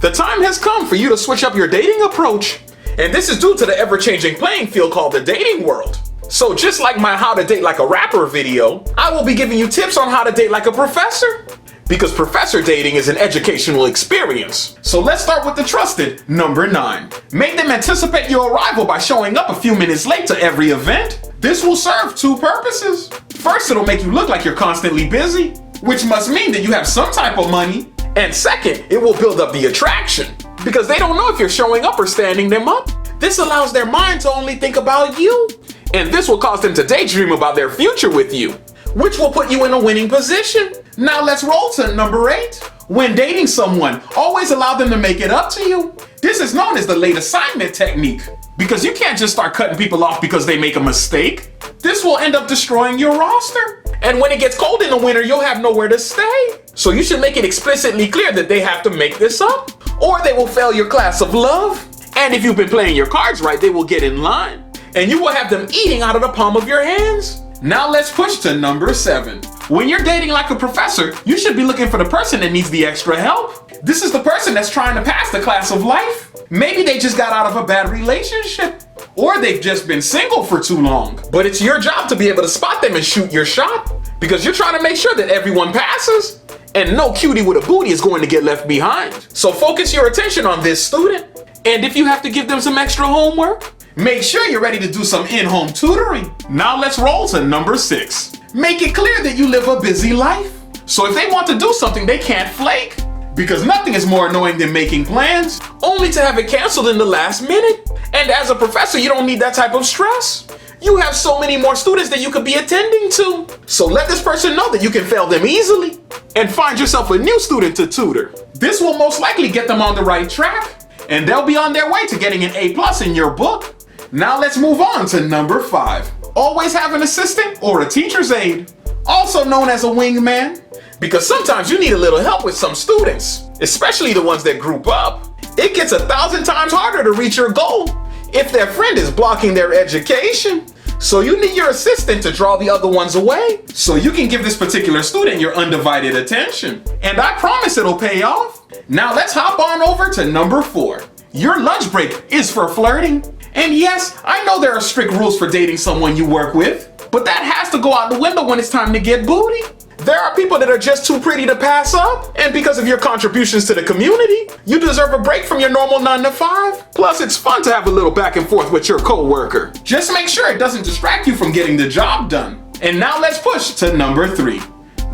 The time has come for you to switch up your dating approach. And this is due to the ever-changing playing field called the dating world. So just like my How to Date Like a Rapper video, I will be giving you tips on how to date like a professor. Because professor dating is an educational experience. So let's start with the trusted number 9. Make them anticipate your arrival by showing up a few minutes late to every event. This will serve 2 purposes. First, it'll make you look like you're constantly busy, which must mean that you have some type of money. And second, it will build up the attraction, because they don't know if you're showing up or standing them up. This allows their mind to only think about you. And this will cause them to daydream about their future with you, which will put you in a winning position. Now let's roll to number 8. When dating someone, always allow them to make it up to you. This is known as the late assignment technique, because you can't just start cutting people off because they make a mistake. This will end up destroying your roster. And when it gets cold in the winter, you'll have nowhere to stay. So you should make it explicitly clear that they have to make this up, or they will fail your class of love. And if you've been playing your cards right, they will get in line, and you will have them eating out of the palm of your hands. Now let's push to number 7. When you're dating like a professor, you should be looking for the person that needs the extra help. This is the person that's trying to pass the class of life. Maybe they just got out of a bad relationship, or they've just been single for too long. But it's your job to be able to spot them and shoot your shot, because you're trying to make sure that everyone passes, and no cutie with a booty is going to get left behind. So focus your attention on this student. And if you have to give them some extra homework, make sure you're ready to do some in-home tutoring. Now let's roll to number 6. Make it clear that you live a busy life. So if they want to do something, they can't flake, because nothing is more annoying than making plans only to have it canceled in the last minute. And as a professor, you don't need that type of stress. You have so many more students that you could be attending to. So let this person know that you can fail them easily and find yourself a new student to tutor. This will most likely get them on the right track, and they'll be on their way to getting an A+ in your book. Now let's move on to number 5. Always have an assistant or a teacher's aide, also known as a wingman, because sometimes you need a little help with some students, especially the ones that group up. It gets 1,000 times harder to reach your goal if their friend is blocking their education. So you need your assistant to draw the other ones away, so you can give this particular student your undivided attention. And I promise it'll pay off. Now let's hop on over to number 4. Your lunch break is for flirting. And yes, I know there are strict rules for dating someone you work with, but that has to go out the window when it's time to get booty. There are people that are just too pretty to pass up, and because of your contributions to the community, you deserve a break from your normal 9 to 5. Plus, it's fun to have a little back and forth with your coworker. Just make sure it doesn't distract you from getting the job done. And now let's push to number 3.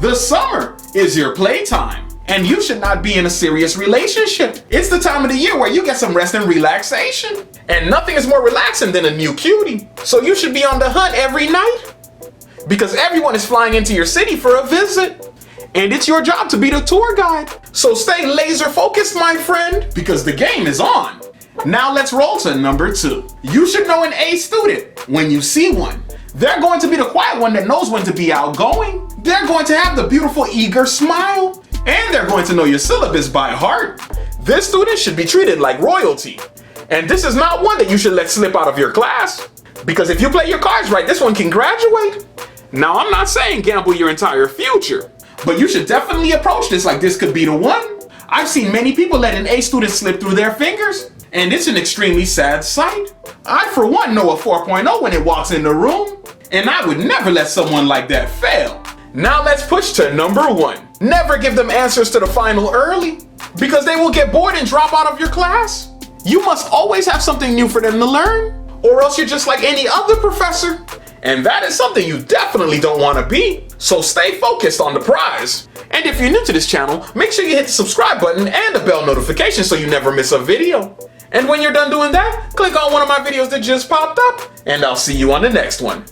The summer is your playtime, and you should not be in a serious relationship. It's the time of the year where you get some rest and relaxation. And nothing is more relaxing than a new cutie. So you should be on the hunt every night, because everyone is flying into your city for a visit. And it's your job to be the tour guide. So stay laser focused, my friend, because the game is on. Now let's roll to number 2. You should know an A student when you see one. They're going to be the quiet one that knows when to be outgoing. They're going to have the beautiful, eager smile. And they're going to know your syllabus by heart. This student should be treated like royalty. And this is not one that you should let slip out of your class, because if you play your cards right, this one can graduate. Now, I'm not saying gamble your entire future, but you should definitely approach this like this could be the one. I've seen many people let an A student slip through their fingers, and it's an extremely sad sight. I, for one, know a 4.0 when it walks in the room, and I would never let someone like that fail. Now let's push to number 1. Never give them answers to the final early, because they will get bored and drop out of your class. You must always have something new for them to learn, or else you're just like any other professor. And that is something you definitely don't want to be. So stay focused on the prize. And if you're new to this channel, make sure you hit the subscribe button and the bell notification so you never miss a video. And when you're done doing that, click on one of my videos that just popped up, and I'll see you on the next one.